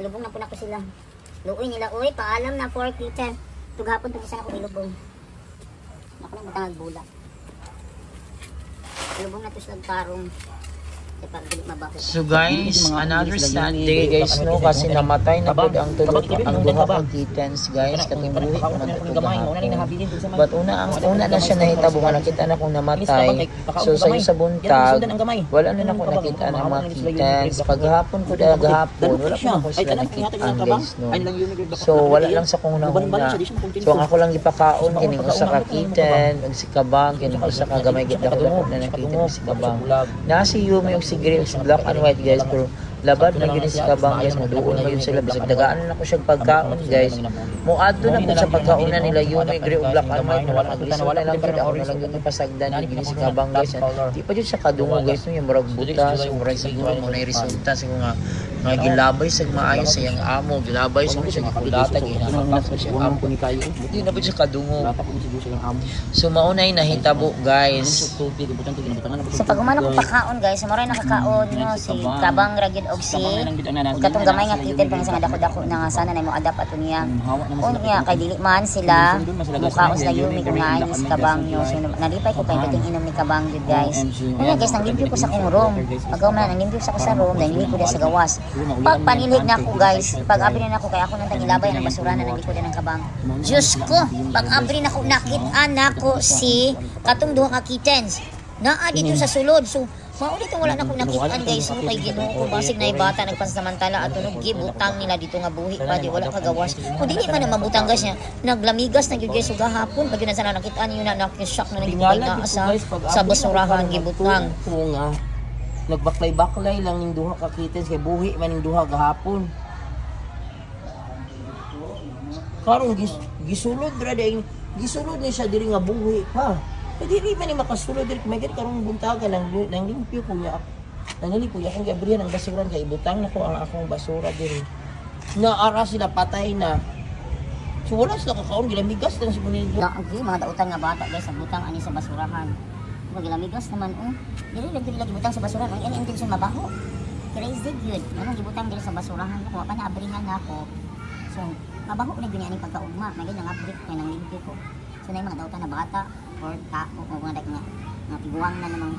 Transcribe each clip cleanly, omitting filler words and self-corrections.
Ilubong na po na ko sila. Luoy nila, uy, paalam na 4 kitchen. Tughapon to isa ako ilubong. Ako lang matangag bulak. Ilubong na to sila tarong. So guys, another Sunday guys no, kasi namatay na po ang tulog ang duha ka kittens guys, katong buhi man to gahapon. But una na siya nahitabo nga nakita na kung namatay. So sa buntag wala na ako nakita ng mga kittens. Paghapon ko gahapon wala pa ako sila nakita guys no. So wala lang sa kung nahuna. So ang ako lang ipakaon kining usa ka kitten ug si kabang kining usa ka gamay gid ako na nakita si kabang. Na si Yumi si green, si black and white guys, pero labad na gini si kabang guys, maduon na yun sila, bisag dagaan na ko siya pagkaon guys. Muadto na po sa pagkaonan nila Yumi, green, black and white, wala lang yun, ako na lang yun pasagdan yung gini si kabang guys. Di pa yun siya kadungo guys, yung murag butas, murag siguro mo na resulta, siguro nga gilabay sa maayo sa iyang amo, gilabay sa siya gipulatag, hinahatak sa siyang amo, di na po siya kadungo. So maunay nahitabo guys. So pag umano ko pakaon guys, maray nakakaon nyo si kabang ragid og si katong gamay nga kitten pang sa dako-dako na sana na mo adapt ato niya. Unya kay dili man sila mukhaon sila Yumi kung nga si kabang nyo. So nalipay ko kay kating inom ni kabang gud guys. Unya guys, nang limpyo ko sa kong room. Pag man nang limpyo sa ko sa room, nang limpyo ko sa gawas. Pag panilig na ako guys, pag abri na ako kay ako nang tangilabay ang basura na likod ng kabang. Diyos ko, pag abri na ako nakita nako si katong duha ka kittens. Naa dito sa sulod. So maulit wala na akong nakitaan guys. So kay Ginoo, basig na bata nagpansamantala at tunog gibutang nila dito nga buhi pa di wala kagawas. Kung dili man na mabutang gas niya, naglamigas na gyud guys so gahapon pag yun sana nakitaan yun na nakishock na nagibay na sa basurahan gibutang. Nagbaklay-baklay lang ning duha ka kittens kay buhi man ning duha gahapon. Karon gisulod ra day gisulod ni siya diri nga buhi pa. Dili man ni makasulod diri may gid karong buntagan nang limpyo ko niya. Nang limpyo akong gabriyan ang basuran kay ibutang nako ang akong basura diri. Naara sila patay na. So wala sila kakaon gilamigas lang si bunildo. Okay, mga daotan nga bata guys ang butang ani sa basurahan. Pag gilamigas naman dili lagi butang sa basurahan ang intention mabaho. Crazy good. Anong gibutang diri sa basurahan ko pa na abrihan nako. So mabaho na gyud ani pagkaugma, may gyud nang abrit kay nang limpyo ko. So na mga daotan na bata or tao o mga nga tiguang na namang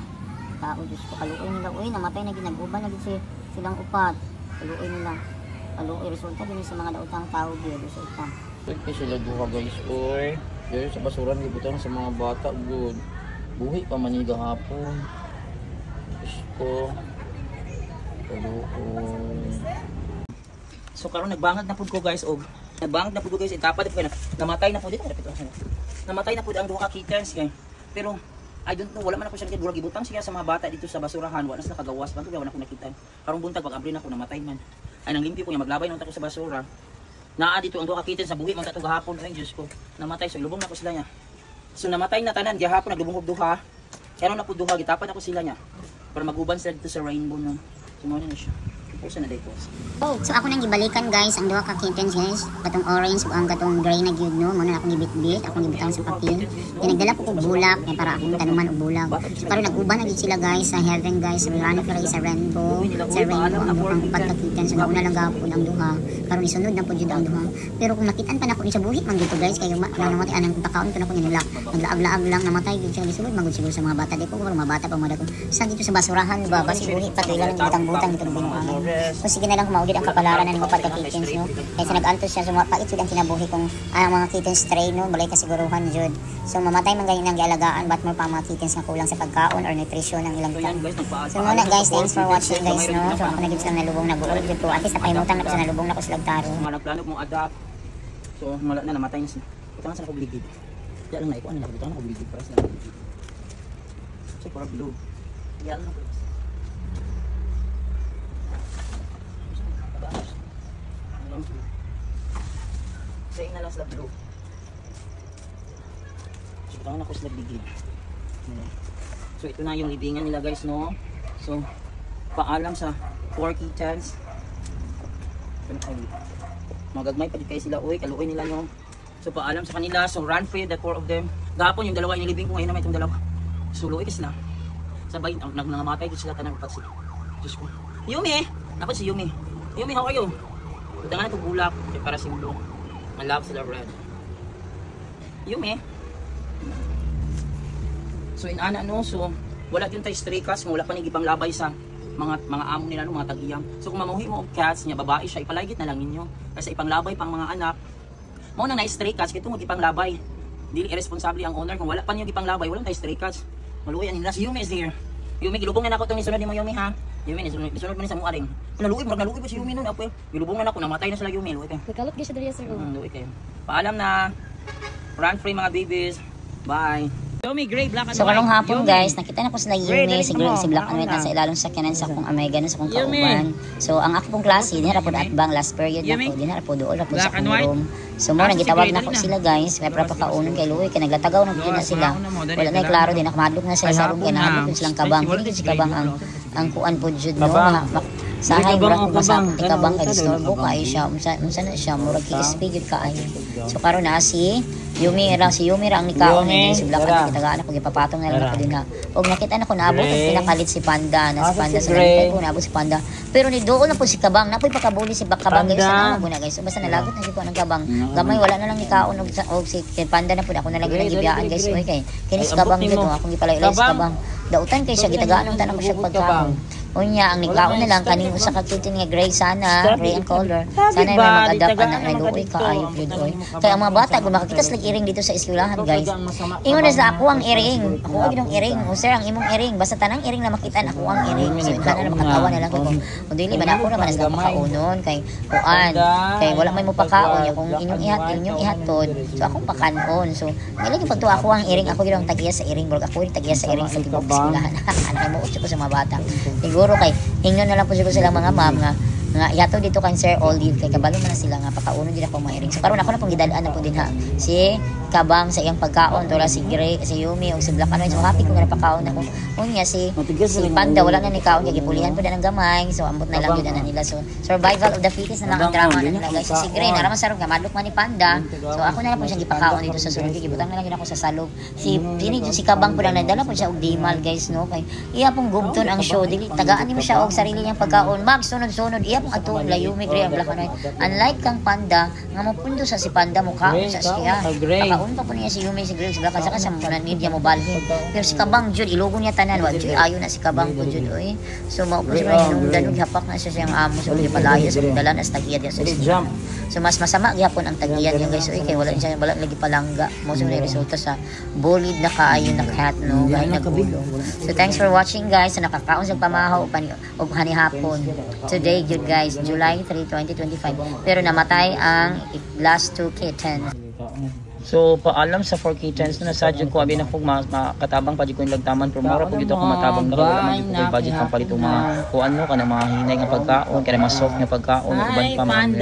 tao. Diyos ko, kaluoy nila. Uy, namatay na ginag-uban na silang upat. Kaluoy nila. Kaluoy. Resulta din sa mga daotang tao. Resulta. Pwede sila duha guys. Uy, dahil sa basuran gibutang sa mga bata. Good. Buhi pa maniga hapon. Diyos ko. Kaluoy. So karon nagbangag na po ko guys. Nagbangag na po ko guys. Itapad po na. Namatay na po dito. Namatay na po ang duha ka kittens kay. Pero I don't know, wala man ako siya gibura gibutang siya sa mga bata dito sa basurahan, wala na sila kagawas man to, wala na ko nakita. Karong buntag pag abri na ako namatay man. Ay nang limpyo ko niya maglabay nung tako sa basura. Naa dito ang duha ka kittens sa buhi man tatong gahapon ay Diyos ko. Namatay so lubong na ko sila niya. So namatay na tanan gihapon naglubong og duha. Karon na po duha gitapan ako sila niya para maguban sila dito sa rainbow no. So mo na siya. So ako nang gibalikan guys ang duha ka kittens guys, katong orange ug ang katong gray na gyud no, mo na akong gibit-bit, akong gibutang sa papel. Nagdala ko og bulak kay para akong tanuman og bulak. So karon nag-uban na gyud sila guys sa heaven guys, Rano Ferry sa rainbow, ang duhang upat ka kittens. So nauna lang gapon ang duha. Karon isunod na pud jud ang duha. Pero kung nakitaan pa nako ni sa buhi man dito guys kay namatay anang pagkaon ko nako nila. Naglaag-laag lang namatay gyud siya gisulod magud siguro sa mga bata di ko mga bata pa mga dako. Sa dito sa basurahan ba basi buhi patoy lang butang-butang dito binuang. So sige na lang maugid ang kapalaran ng upat ka kittens no. Kaysa nag-antos siya so mapait jud ang kinabuhi kung mga kittens stray no, balay kasiguruhan jud. So mamatay man gayon ang gialagaan bat mo pa mga kittens nga kulang sa pagkaon or nutrition ng ilang buwan. So muna guys, thanks for watching guys no. So ako na gid sa nalubong naguol jud ko. At least napahimutan na ko sa nalubong na ko sila taro. Mga nagplano mong adapt. So wala na namatay na sila. Butangan sa kubligid. Ya lang na iko ano na butangan kubligid para sa. Check for blue. Ya lang. Sa na lang sila blue. So, butangan ako sila bigid. So, ito na yung libingan nila guys, no? So, paalam sa 4 kittens. Magagmay pa din kayo sila, uy, kaluoy nila yung. So, paalam sa kanila. So, run free, the 4 of them. Gapon yung dalawa, yung libing ko ngayon naman itong dalawa. So, luoy kasi sila. Sabay, nangamatay dito sila tanang pag sila. Diyos ko. Yumi! Dapat si Yumi. Yumi, how are you? Utangan ito bulak, kay para simbolo. I love sila red. Yumi. So inana no, so wala din tayo stray cats, wala pa nigibang labay sa mga amo nila no, mga tag-iyang. So kung mamuhi mo og cats niya babae siya, ipaligit na lang ninyo. Kasi ipanglabay pang mga anak. Mao nang na stray cats kay tungod ipanglabay. Dili irresponsible ang owner kung wala pa niyo ipanglabay, wala tayo stray cats. Maluoy nila si Yumi is here. Yumi gilubong na ako tong nisunod mo Yumi ha. Yumi nisunod mo ni sa mo aring. Naluoy po si Yumi nun apoy. Gilubong na ako, namatay na sila Yumi, luoy kay. Nakalot gyud siya diri sir. Luoy kay. Paalam na. Run free mga babies. Bye. Yumi gray black and So karong hapon guys, nakita na ko sila Yumi, si Gray, si Black and White nasa ilalong sakyanan sa akong Omega sa akong kauban. So ang ako pong klase, dinara po atbang last period na ko, dinara po dool po sa akong room. So mo nagitawag na ko sila guys, may para pakaunon kay Luoy kay naglatagaw na gid na sila. Wala na klaro din nakamadlok na sila sa room kay naabot silang kabang. Kini si kabang ang kuan po jud no. Sahay murag ko masapon ti kabang kay disturbo kay siya unsa na siya murag KSP jud kaayo. So karon na si Yumi ra ang nikaon ni si Black and kitagaan ako gipapatong na lang ako din ha. Og nakita na ko naabot ang pinakalit si Panda na si Panda sa nakita ko naabot si Panda. Pero ni doon na po si Kabang, napoy pakabuli si Kabang guys na mo na guys. So basta nalagot na si ko ng Kabang. Gamay wala na lang nikaon og si Panda na po ako na lang gibiyaan guys. Oy kay kini si Kabang dito akong gipalay-lay si Kabang. Dautan kay siya gitagaan ng tanang ko siya pagkaon. Unya ang nikaon na lang kaning usa ka kitin nga gray sana, gray and color. Sana may mag-adapt na naluoy ka ayo gyud oy. Kaya ang mga bata kung makakita sila iring dito sa eskwelahan guys. Ingon na sa ako ang iring. Ako ang gidong iring. O sir ang imong iring. Basta tanang iring na makita na ako ang iring. So kana na makatawa na lang ko. O dili man ako naman sa pakaunon kay kuan. Kay wala may mo pakaon ya kung inyong ihatod. So akong pakanon. So dili gyud pagtuwa ako ang iring. Ako gidong tagiya sa iring. Burg ako tagiya sa iring sa tibok eskwelahan. Ano mo ko sa mga bata. Siguro kay ingnon na lang po siguro silang mga ma'am nga yato dito kan Sir Olive kay kabalo man na sila nga pakauno din ako mairing. So karon ako na pong gidalaan na po din ha. Si Kabang sa iyang pagkaon tola si Gray, si Yumi og si Black and White. So happy ko nga pakaon ako. Unya si Panda wala na ni kaon kay gipulihan po na ng gamay. So ambot na lang gyud na nila. So survival of the fittest na lang ang drama na nila guys. Si Gray naraman sarong gamadlok man ni Panda. So ako na lang po siyang gipakaon dito sa sulod kay gibutang na lang gyud ako sa salog. Si Kabang po lang nadala po siya og dimal guys no kay iya pong gubton ang show dili tagaan nimo siya og sarili niyang pagkaon. Magsunod-sunod iya pong ato Yumi Gray ang Black and White. Unlike kang Panda nga mopundo sa si Panda mukha sa siya. Pakaon pa po niya si Yumi si Gray si Black saka sa mga media mo balhin. Pero si Kabang jud ilugo niya tanan wa jud ayo na si Kabang po jud oy. So mao po siya nung danog hapak na siya siyang amo sa palayas sa dalan as tagiya sa eskwela. So mas masama gyapon ang tagiyan niya guys oy kay wala lagi palangga. Mo sa resulta sa bullied na kaayo na cat no kay nagulong. So thanks for watching guys. So nakakaon sa pamahaw og hanihapon. Today good guys July 3, 2025. Pero namatay ang last 2 kittens. So paalam sa 4 kittens na nasadyo ko abi na kung makatabang pa di ko lagtaman pero mura po gito ko matabang na wala man gito ko budget pang palit mga kuan no kana mga hinay nga pagkaon kana mga soft nga pagkaon uban pa man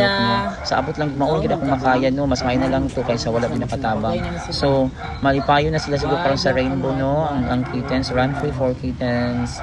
sa abot lang maon gid ako makaya no mas may na lang to kaysa wala pinakatabang. So malipayo na sila siguro karon sa rainbow no ang kittens run free 4 kittens.